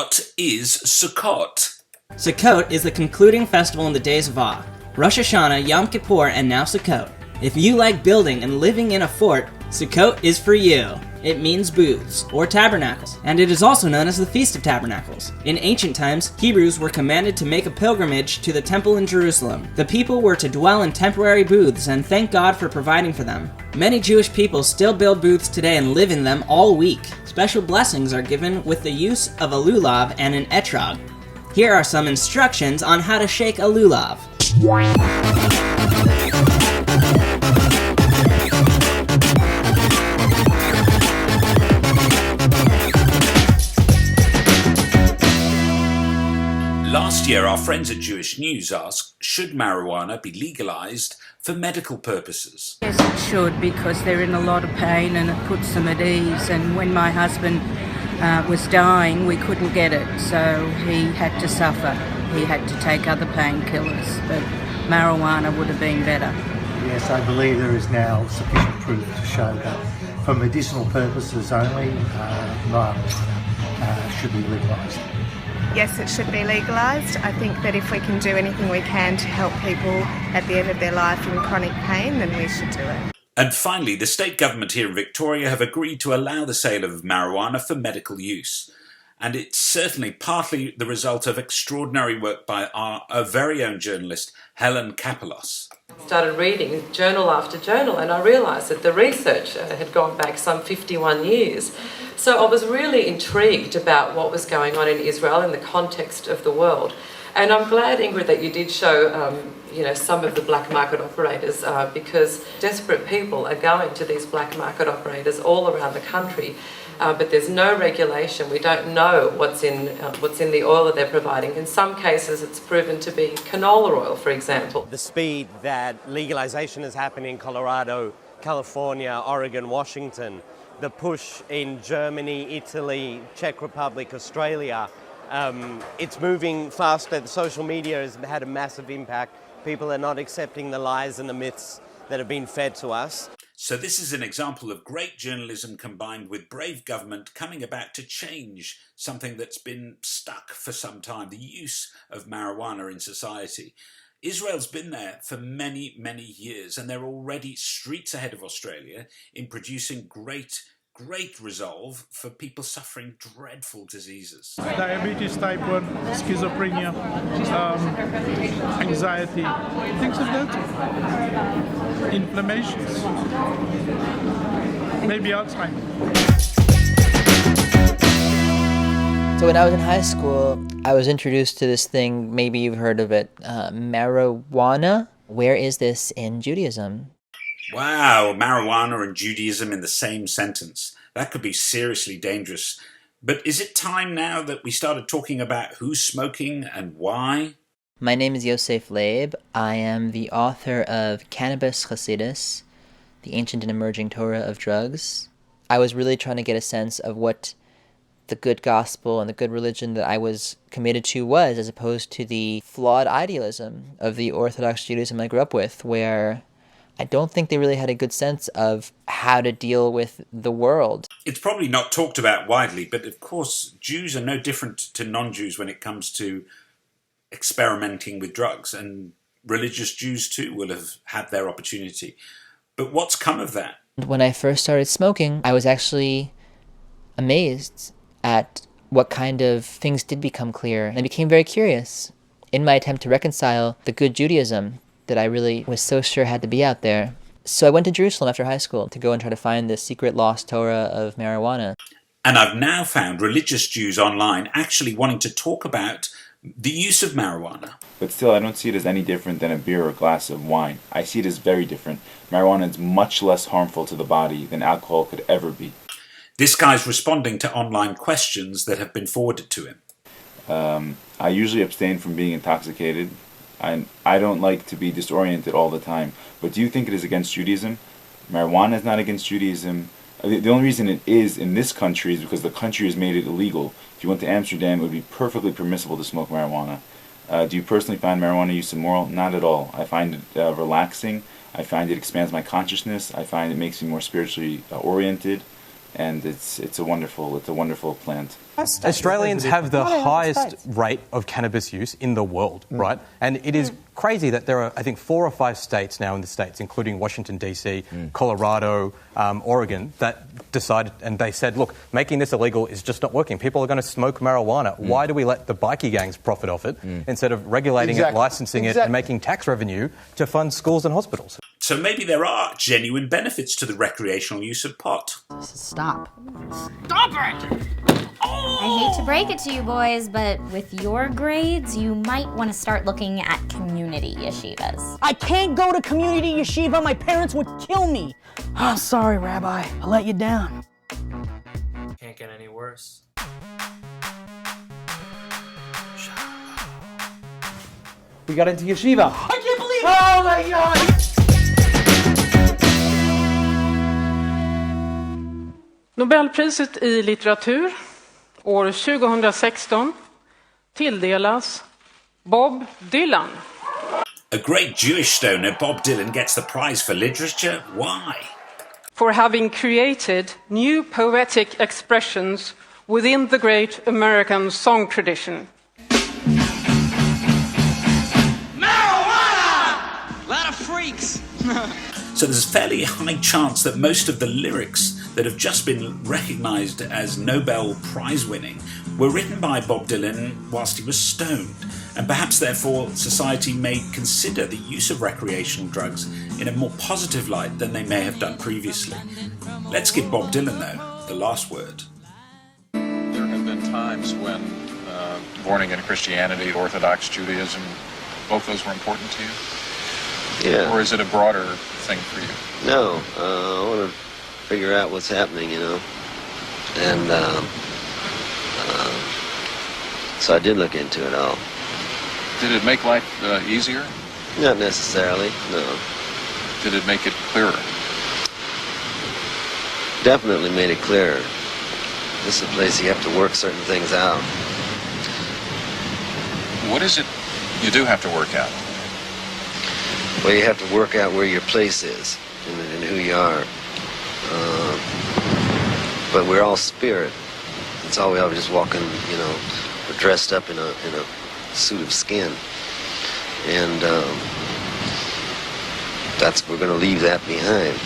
What is Succot? Succot is the concluding festival in the days of awe. Rosh Hashanah, Yom Kippur, and now Succot. If you like building and living in a fort, Succot is for you. It means booths, or tabernacles, and it is also known as the Feast of Tabernacles. In ancient times, Hebrews were commanded to make a pilgrimage to the temple in Jerusalem. The people were to dwell in temporary booths and thank God for providing for them. Many Jewish people still build booths today and live in them all week. Special blessings are given with the use of a lulav and an etrog. Here are some instructions on how to shake a lulav. Last year, our friends at Jewish News asked, should marijuana be legalized for medical purposes? Yes, it should, because they're in a lot of pain and it puts them at ease. And when my husband was dying, we couldn't get it, so he had to suffer. He had to take other painkillers, but marijuana would have been better. Yes, I believe there is now sufficient proof to show that for medicinal purposes only, marijuana should be legalised. Yes, it should be legalised. I think that if we can do anything we can to help people at the end of their life in chronic pain, then we should do it. And finally, the state government here in Victoria have agreed to allow the sale of marijuana for medical use. And it's certainly partly the result of extraordinary work by our very own journalist, Helen Kapelos. Started reading journal after journal, and I realised that the research had gone back some 51 years. So I was really intrigued about what was going on in Israel in the context of the world. And I'm glad, Ingrid, that you did show some of the black market operators, because desperate people are going to these black market operators all around the country. But there's no regulation. We don't know what's in the oil that they're providing. In some cases, it's proven to be canola oil, for example. The speed that legalization is happening in Colorado, California, Oregon, Washington, the push in Germany, Italy, Czech Republic, Australia, it's moving faster. The social media has had a massive impact. People are not accepting the lies and the myths that have been fed to us. So this is an example of great journalism combined with brave government coming about to change something that's been stuck for some time, the use of marijuana in society. Israel's been there for many, many years, and they're already streets ahead of Australia in producing great resolve for people suffering dreadful diseases. Diabetes type 1, schizophrenia, anxiety, things of that. Inflammations, maybe Alzheimer's. So when I was in high school, I was introduced to this thing, maybe you've heard of it, marijuana. Where is this in Judaism? Wow, marijuana and Judaism in the same sentence. That could be seriously dangerous. But is it time now that we started talking about who's smoking and why? My name is Yosef Leib. I am the author of Cannabis Hasidus, the Ancient and Emerging Torah of Drugs. I was really trying to get a sense of what the good gospel and the good religion that I was committed to was, as opposed to the flawed idealism of the Orthodox Judaism I grew up with, where I don't think they really had a good sense of how to deal with the world. It's probably not talked about widely, but of course Jews are no different to non-Jews when it comes to experimenting with drugs, and religious Jews too will have had their opportunity. But what's come of that? When I first started smoking, I was actually amazed at what kind of things did become clear. And I became very curious in my attempt to reconcile the good Judaism that I really was so sure had to be out there. So I went to Jerusalem after high school to go and try to find the secret lost Torah of marijuana. And I've now found religious Jews online actually wanting to talk about the use of marijuana. But still, I don't see it as any different than a beer or a glass of wine. I see it as very different. Marijuana is much less harmful to the body than alcohol could ever be. This guy's responding to online questions that have been forwarded to him. I usually abstain from being intoxicated. I don't like to be disoriented all the time. But do you think it is against Judaism? Marijuana is not against Judaism. The only reason it is in this country is because the country has made it illegal. If you went to Amsterdam, it would be perfectly permissible to smoke marijuana. Do you personally find marijuana use immoral? Not at all. I find it relaxing. I find it expands my consciousness. I find it makes me more spiritually oriented. and it's a wonderful plant. Australians have the highest rate of cannabis use in the world, right? And it is crazy that there are, I think, 4 or 5 states now in the States, including Washington, D.C., Colorado, Oregon, that decided, and they said, look, making this illegal is just not working. People are going to smoke marijuana. Why do we let the bikie gangs profit off it instead of regulating it, licensing it, and making tax revenue to fund schools and hospitals? So maybe there are genuine benefits to the recreational use of pot. Stop. Stop it! I hate to break it to you boys, but with your grades, you might want to start looking at community yeshivas. I can't go to community yeshiva. My parents would kill me. Oh, sorry, Rabbi. I let you down. Can't get any worse. We got into yeshiva. I can't believe it! Oh my God! Nobelpriset I litteratur år 2016 tilldelas Bob Dylan. A great Jewish stoner, Bob Dylan, gets the prize for literature. Why? For having created new poetic expressions within the great American song tradition. Marijuana! Lot of freaks! So there's a fairly high chance that most of the lyrics that have just been recognised as Nobel Prize winning were written by Bob Dylan whilst he was stoned, and perhaps therefore society may consider the use of recreational drugs in a more positive light than they may have done previously. Let's give Bob Dylan, though, the last word. There have been times when born again Christianity, Orthodox Judaism, both those were important to you? Yeah. Or is it a broader thing for you? No, I want to figure out what's happening, you know. And so I did look into it all. Did it make life easier? Not necessarily, no. Did it make it clearer? Definitely made it clearer. This is a place you have to work certain things out. What is it you do have to work out? Well, you have to work out where your place is and who you are. But we're all spirit. It's all we are, just walking, you know, we're dressed up in a suit of skin. And we're going to leave that behind.